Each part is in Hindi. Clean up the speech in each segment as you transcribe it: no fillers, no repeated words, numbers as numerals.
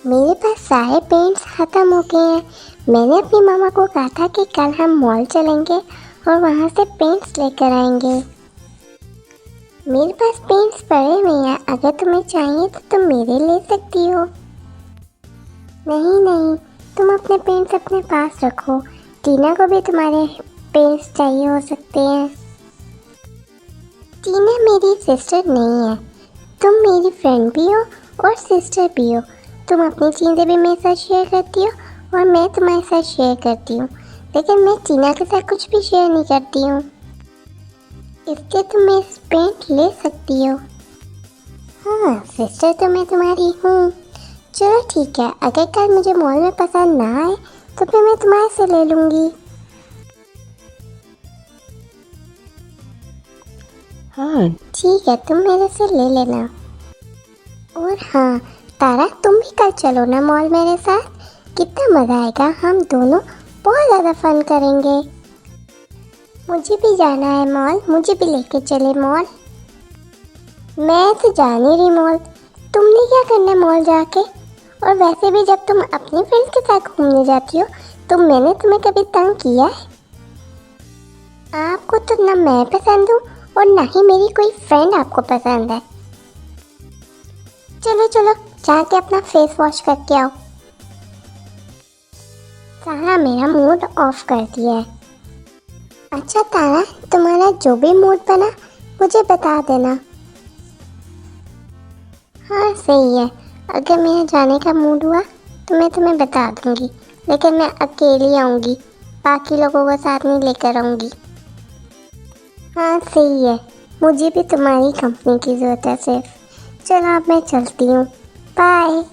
मेरे पास सारे पेंट्स ख़त्म हो गए हैं। मैंने अपनी मामा को कहा था कि कल हम मॉल चलेंगे और वहाँ से पेंट्स लेकर आएंगे। मेरे पास पेंट्स पड़े हुए हैं, अगर तुम्हें चाहिए तो तुम मेरे ले सकती हो। नहीं नहीं, तुम अपने पेंट्स अपने पास रखो। टीना को भी तुम्हारे पेंट्स चाहिए हो सकते हैं। टीना मेरी सिस्टर नहीं है, तुम मेरी फ्रेंड भी हो और सिस्टर भी हो। तुम अपनी चीज़ें भी मेरे साथ शेयर करती हो और मैं तुम्हारे साथ शेयर करती हूँ, लेकिन मैं टीना के साथ कुछ भी शेयर नहीं करती हूँ। इसलिए तुम मेरे पेंट ले सकती हो। हाँ, सिस्टर तो मैं तुम्हारी हूँ। चलो ठीक है, अगर कल मुझे मॉल में पसंद ना आए तो फिर मैं तुम्हारे से ले लूँगी। हाँ ठीक है, तुम मेरे से ले लेना। और हाँ तारा, तुम भी कल चलो ना मॉल मेरे साथ, कितना मज़ा आएगा। हम दोनों बहुत ज़्यादा फन करेंगे। मुझे भी जाना है मॉल, मुझे भी लेके चले मॉल। मैं तो जा नहीं रही मॉल, तुमने क्या करना है मॉल जाके। और वैसे भी जब तुम अपनी फ्रेंड्स के साथ घूमने जाती हो तो मैंने तुम्हें कभी तंग किया है? आपको तो ना मैं पसंद हूँ और ना ही मेरी कोई फ्रेंड आपको पसंद है। चलो चलो, जाके अपना फेस वॉश करके आओ। तारा, मेरा मूड ऑफ कर दिया है। अच्छा तारा, तुम्हारा जो भी मूड बना मुझे बता देना। हाँ सही है, अगर मेरा जाने का मूड हुआ तो मैं तुम्हें बता दूंगी, लेकिन मैं अकेली आऊँगी, बाकी लोगों को साथ नहीं लेकर आऊँगी। हाँ सही है, मुझे भी तुम्हारी कंपनी की ज़रूरत है सिर्फ। चलो अब मैं चलती हूँ, बाय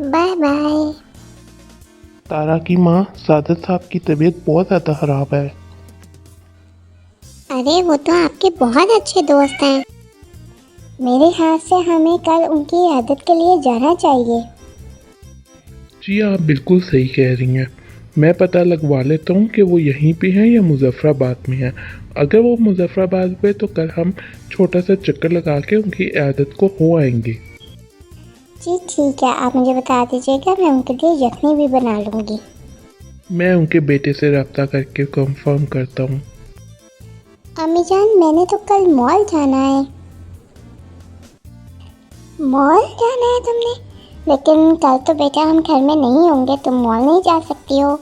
बाय बाय। तारा की माँ सादत साहब की तबीयत बहुत ज़्यादा ख़राब है। अरे वो तो आपके बहुत अच्छे दोस्त हैं। मेरे ख्याल से हमें कल उनकी इयादत के लिए जाना चाहिए। जी आप बिल्कुल सही कह रही हैं। मैं पता लगवा लेता हूँ कि वो यहीं पे हैं या मुजफ्फराबाद में हैं। अगर वो मुजफ्फराबाद पे तो कल हम छोटा सा चक्कर लगा के उनकी इयादत को हो आएंगे। जी ठीक है, आप मुझे बता दीजिएगा, मैं उनके लिए यखनी भी बना लूँगी। मैं उनके बेटे से रब्ता करके कंफर्म करता हूँ। अम्मी जान, मैंने तो कल मॉल जाना है। मॉल जाना है तुमने? लेकिन कल तो बेटा हम घर में नहीं होंगे, तुम मॉल नहीं जा सकती हो।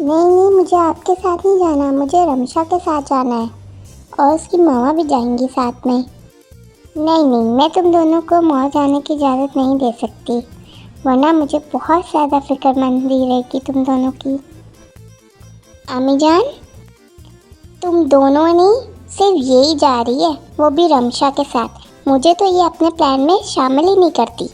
नहीं नहीं, मुझे आपके साथ नहीं जाना, मुझे रमशा के साथ जाना है और उसकी मामा भी जाएंगी साथ में। नहीं नहीं, मैं तुम दोनों को मॉल जाने की इजाज़त नहीं दे सकती, वरना मुझे बहुत ज़्यादा फिक्रमंदी रहेगी तुम दोनों की। अम्मी जान, तुम दोनों नहीं, सिर्फ यही जा रही है, वो भी रमशा के साथ। मुझे तो ये अपने प्लान में शामिल ही नहीं करती।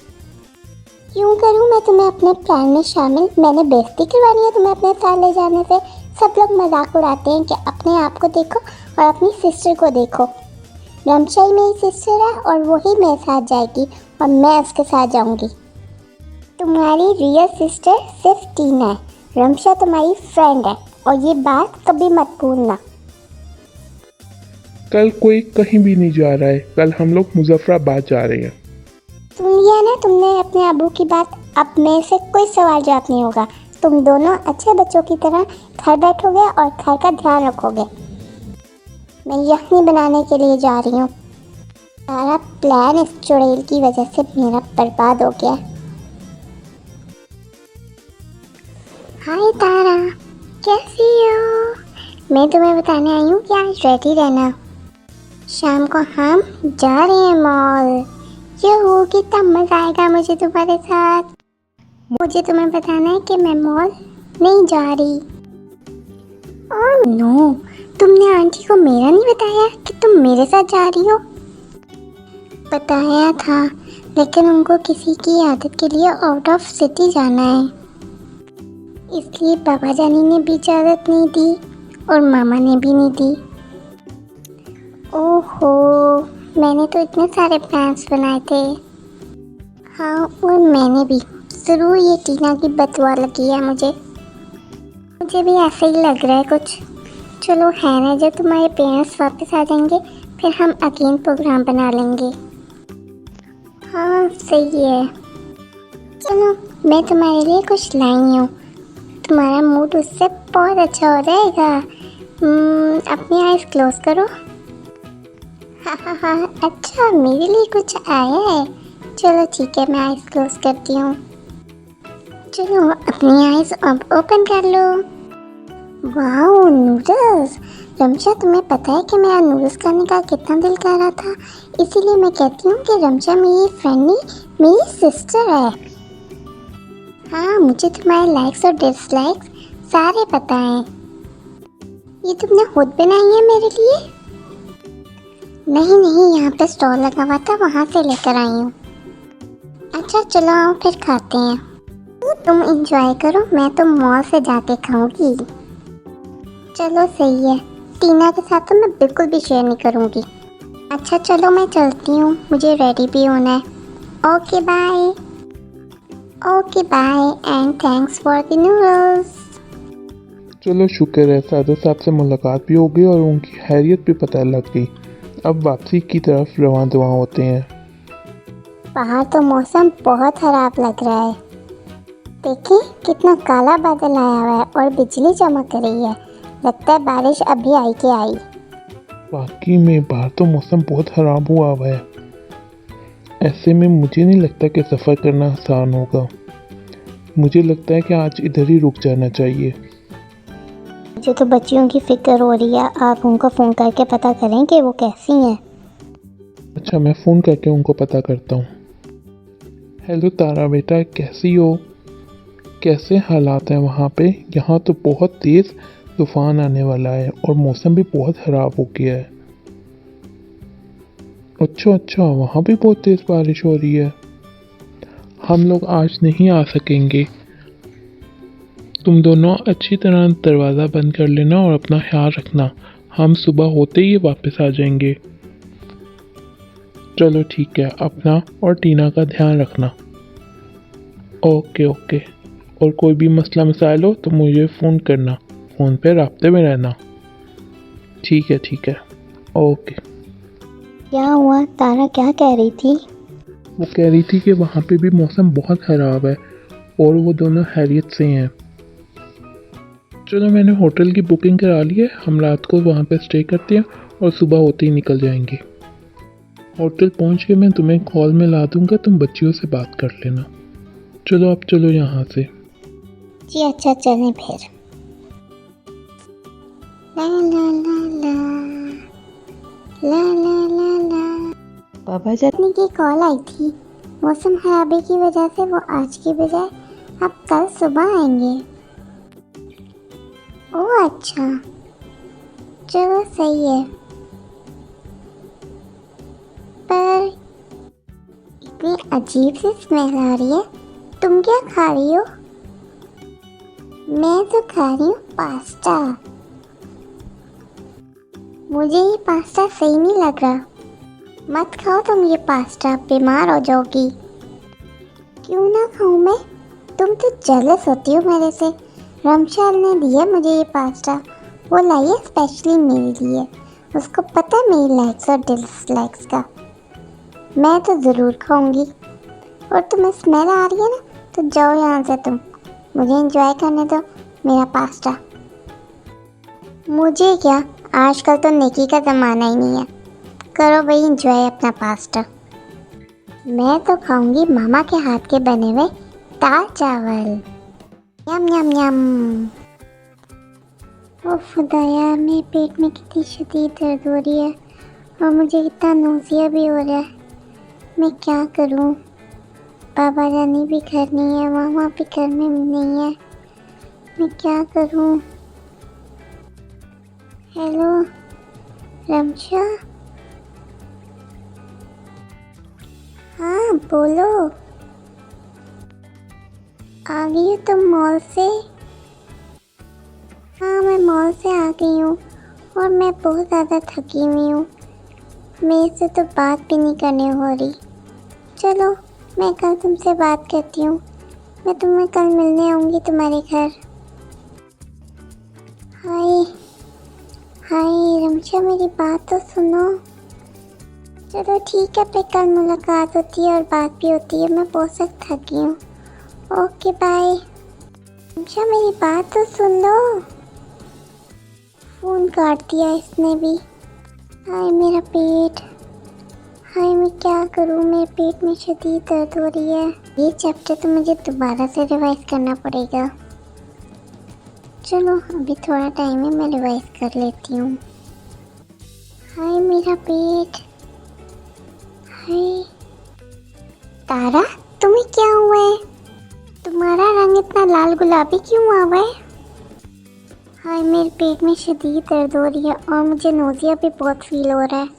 क्यों करूँ मैं तुम्हें अपने प्लान में शामिल? मैंने बेइज्जती करवानी है तुम्हें अपने साथ ले जाने से? सब लोग मजाक उड़ाते हैं कि अपने आप को देखो और अपनी सिस्टर को देखो। रमशा ही मेरी सिस्टर है और वही मेरे साथ जाएगी और मैं उसके साथ जाऊंगी। तुम्हारी रियल सिस्टर सिर्फ टीना है, रमशा तुम्हारी फ्रेंड है, और ये बात कभी मत भूलना। कल कोई कहीं भी नहीं जा रहा है, कल हम लोग मुजफ्फराबाद जा रहे हैं। सुन लिया ना तुमने अपने अबू की बात, अब मेरे से कोई सवाल जवाब नहीं होगा। तुम दोनों अच्छे बच्चों की तरह घर बैठोगे और घर का ध्यान रखोगे। मैं यखनी बनाने के लिए जा रही हूँ। सारा प्लान इस चुड़ैल की वजह से मेरा बर्बाद हो गया। हाय तारा, कैसी हो? मैं तुम्हें बताने आई हूँ कि आज रेडी रहना, शाम को हम जा रहे हैं मॉल। ये कितना मज़ा आएगा मुझे तुम्हारे साथ। मुझे तुम्हें बताना है कि मैं मॉल नहीं जा रही। ओह नो, तुमने आंटी को मेरा नहीं बताया कि तुम मेरे साथ जा रही हो? बताया था, लेकिन उनको किसी की आदत के लिए आउट ऑफ सिटी जाना है, इसलिए पापा जानी ने भी इजाज़त नहीं दी और मामा ने भी नहीं दी। ओहो, मैंने तो इतने सारे प्लान्स बनाए थे। हाँ, और मैंने भी। ज़रूर ये टीना की बददुआ लगी है मुझे भी ऐसा ही लग रहा है कुछ। चलो है ना, जब तुम्हारे पेरेंट्स वापस आ जाएंगे फिर हम अगेन प्रोग्राम बना लेंगे। हाँ सही है, चलो मैं तुम्हारे लिए कुछ लाई हूँ, तुम्हारा मूड उससे बहुत अच्छा हो जाएगा। अपनी आइज़ क्लोज करो। हाँ, अच्छा मेरे लिए कुछ आया है। चलो ठीक है, मैं आइज़ क्लोज करती हूँ। चलो अपनी आइज़ अब ओपन कर लो। वाह नूडल्स। रमशा तुम्हें पता है कि मेरा नूडल्स खाने का कितना दिल कर रहा था, इसीलिए मैं कहती हूँ कि रमशा मेरी फ्रेंड नहीं, मेरी सिस्टर है। हाँ मुझे तुम्हारे लाइक्स और डिसलाइक्स सारे पता हैं। ये तुमने खुद बनाई है मेरे लिए? नहीं, यहाँ पे स्टॉल लगा हुआ था, वहाँ से लेकर आई हूँ। अच्छा चलो आओ फिर खाते हैं। तुम इंजॉय करो, मैं तो मॉल से जाके खाऊंगी। चलो सही है, टीना के साथ तो मैं बिल्कुल भी शेयर नहीं करूँगी। अच्छा चलो मैं चलती हूँ, मुझे रेडी भी होना है। Okay bye. Okay bye and thanks for the noodles. चलो शुक्र है सादत साहब से मुलाकात भी हो गई और उनकी खैरियत भी पता लग गई। अब वापसी की तरफ रवां दवां होते हैं। बाहर तो मौसम बहुत खराब लग रहा है। देखिए कितना काला बादल आया हुआ है और बिजली चमक रही है। लगता है बारिश अभी आई के आई। वाकई में बाहर तो मौसम बहुत ख़राब हुआ हुआ है। ऐसे में मुझे नहीं लगता कि सफ़र करना आसान होगा। मुझे लगता है कि आज इधर ही रुक जाना चाहिए। मुझे तो बच्चियों की फ़िक्र हो रही है, आप उनको फ़ोन करके पता करें कि वो कैसी हैं। अच्छा मैं फ़ोन करके उनको पता करता हूँ। हेलो तारा बेटा, कैसी हो? कैसे हालात हैं वहाँ पे? यहाँ तो बहुत तेज़ तूफ़ान आने वाला है और मौसम भी बहुत ख़राब हो गया है। अच्छा वहाँ भी बहुत तेज़ बारिश हो रही है। हम लोग आज नहीं आ सकेंगे। तुम दोनों अच्छी तरह दरवाज़ा बंद कर लेना और अपना ख्याल रखना। हम सुबह होते ही वापस आ जाएंगे। चलो ठीक है, अपना और टीना का ध्यान रखना। ओके। और कोई भी मसला मसाइल हो तो मुझे फ़ोन करना, फ़ोन पे राब्ते में रहना। ठीक है। ओके। क्या हुआ? तारा क्या कह रही थी? वो कह रही थी कि वहाँ पे भी मौसम बहुत ख़राब है और वो दोनों खैरियत से हैं। चलो मैंने होटल की बुकिंग करा ली है, हम रात को वहाँ पे स्टे करते हैं और सुबह होते ही निकल जाएंगे। होटल पहुँच के मैं तुम्हें कॉल में ला दूँगा, तुम बच्चियों से बात कर लेना। चलो अब चलो यहाँ से। जी अच्छा चलें फिर। ला ला ला ला ला ला ला। पापा जी की कॉल आई थी। मौसम खराबी की वजह से वो आज की बजाय अब कल सुबह आएंगे। ओह अच्छा, चलो सही है। पर इतनी अजीब सी स्मेल आ रही है। तुम क्या खा रही हो? मैं तो खा रही हूँ पास्ता। मुझे ये पास्ता सही नहीं लग रहा। मत खाओ तुम ये पास्ता, बीमार हो जाओगी। क्यों ना खाऊं मैं? तुम तो जेलस होती हो मेरे से। रमशाल ने दिया मुझे ये पास्ता, वो लाई है स्पेशली मेरे लिए। उसको पता है मेरी लाइक्स और डिसलाइक्स का। मैं तो ज़रूर खाऊंगी। और तुम्हें स्मेल आ रही है ना, तो जाओ यहाँ से तुम। मुझे एंजॉय करने दो मेरा पास्ता। मुझे क्या, आजकल तो नेकी का ज़माना ही नहीं है। करो भाई एंजॉय अपना पास्ता। मैं तो खाऊंगी मामा के हाथ के बने हुए दाल चावल। यम यम यम। ओ खुदाया, मेरे पेट में कितनी शदीद दर्द हो रही है और मुझे इतना नौसिया भी हो रहा है। मैं क्या करूं? बाबा रानी भी घर नहीं है, मामा भी घर में नहीं है। मैं क्या करूं? हेलो रमशा। हाँ बोलो। आ गई हो तुम मॉल से? हाँ मैं मॉल से आ गई हूँ और मैं बहुत ज़्यादा थकी हुई हूँ। मेरे से तो बात भी नहीं करने हो रही। चलो मैं कल तुमसे बात करती हूँ। मैं तुम्हें कल मिलने आऊँगी तुम्हारे घर। हाय रमशा, मेरी बात तो सुनो। चलो ठीक है, फिर कल मुलाकात होती है और बात भी होती है। मैं बहुत सख्त थकी हूँ ओके बाय। अच्छा मेरी बात तो सुन लो। फ़ोन काट दिया इसने भी। हाय मेरा पेट, हाय मैं क्या करूँ, मेरे पेट में शदीद दर्द हो रही है। ये चैप्टर तो मुझे दोबारा से रिवाइज करना पड़ेगा। चलो अभी थोड़ा टाइम है, मैं रिवाइज कर लेती हूँ। हाय मेरा पेट, हाय। तारा तुम्हें क्या हुआ है? तुम्हारा रंग इतना लाल गुलाबी क्यों हुआ हुआ है? हाय मेरे पेट में शदीद दर्द हो रही है और मुझे नोज़िया भी बहुत फील हो रहा है।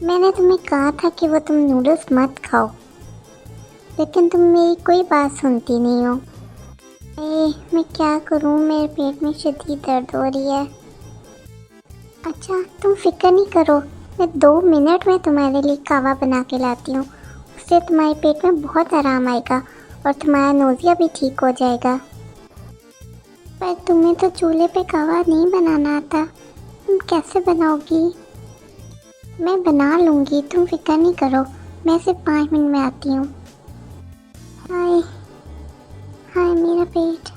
मैंने तुम्हें कहा था कि वो तुम नूडल्स मत खाओ, लेकिन तुम मेरी कोई बात सुनती नहीं हो। मैं क्या करूं, मेरे पेट में शदीद दर्द हो रही है। अच्छा तुम फिक्र नहीं करो, मैं 2 मिनट में तुम्हारे लिए कावा बना के लाती हूँ। उससे तुम्हारे पेट में बहुत आराम आएगा और तुम्हारा नोज़िया भी ठीक हो जाएगा। पर तुम्हें तो चूल्हे पे कावा नहीं बनाना आता, तुम कैसे बनाओगी? मैं बना लूँगी, तुम फिक्र नहीं करो, मैं सिर्फ 5 मिनट में आती हूँ। हाय हाय मेरा पेट।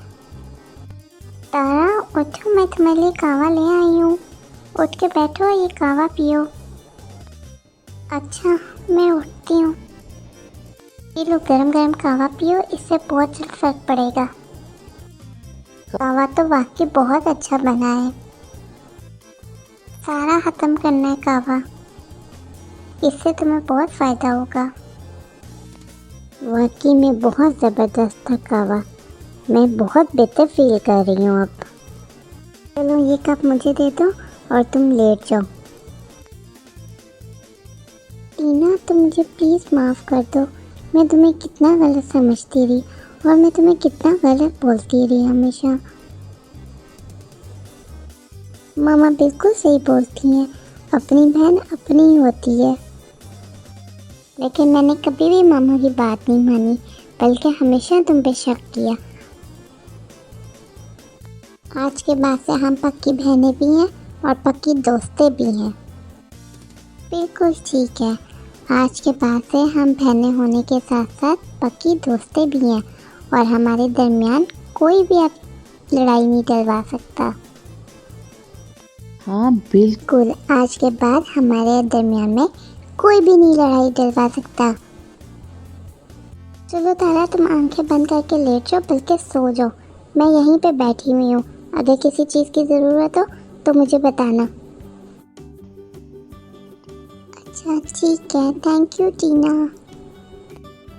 तारा उठो, मैं तुम्हारे लिए कावा ले आई हूँ। उठ के बैठो, ये कावा पियो। अच्छा मैं उठती हूँ। ये लो गरम गरम कावा पियो, इससे बहुत जल्द फर्क पड़ेगा। कावा तो वाकई बहुत अच्छा बना है, सारा ख़त्म करना है कावा, इससे तुम्हें बहुत फ़ायदा होगा। वाकई में बहुत ज़बरदस्त था कावा, मैं बहुत बेहतर फील कर रही हूँ अब। चलो ये कप मुझे दे दो और तुम लेट जाओ। टीना तुम मुझे प्लीज़ माफ़ कर दो, मैं तुम्हें कितना गलत समझती रही और मैं तुम्हें कितना गलत बोलती रही हमेशा। मामा बिल्कुल सही बोलती हैं, अपनी बहन अपनी ही होती है। लेकिन मैंने कभी भी मामा की बात नहीं मानी, बल्कि हमेशा तुम पे शक किया। आज के बाद से हम पक्की बहनें भी हैं और पक्की दोस्तें भी हैं। बिल्कुल ठीक है, आज के बाद से हम बहनें होने के साथ साथ पक्की दोस्तें भी हैं और हमारे दरमियान कोई भी अब लड़ाई नहीं डलवा सकता। हाँ बिल्कुल, आज के बाद हमारे दरमियान में कोई भी नहीं लड़ाई डलवा सकता। चलो तारा तुम आंखें बंद करके लेट जाओ, बल्कि सो जाओ, मैं यहीं पे बैठी हुई हूँ। अगर किसी चीज़ की ज़रूरत हो तो मुझे बताना। अच्छा ठीक है, थैंक यू टीना।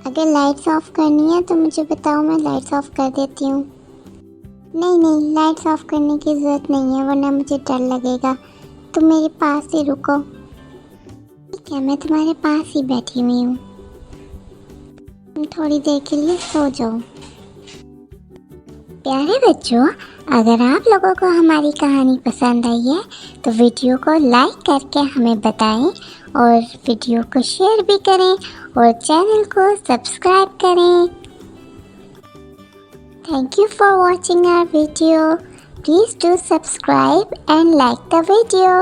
अगर लाइट्स ऑफ करनी है तो मुझे बताओ, मैं लाइट्स ऑफ कर देती हूँ। नहीं लाइट्स ऑफ करने की ज़रूरत नहीं है, वरना मुझे डर लगेगा। तुम मेरे पास ही रुको। ठीक है, मैं तुम्हारे पास ही बैठी हुई हूँ, तुम थोड़ी देर के लिए सो जाओ। प्यारे बच्चों, अगर आप लोगों को हमारी कहानी पसंद आई है तो वीडियो को लाइक करके हमें बताएं और वीडियो को शेयर भी करें और चैनल को सब्सक्राइब करें। Thank you for watching our video. Please do subscribe and like the video.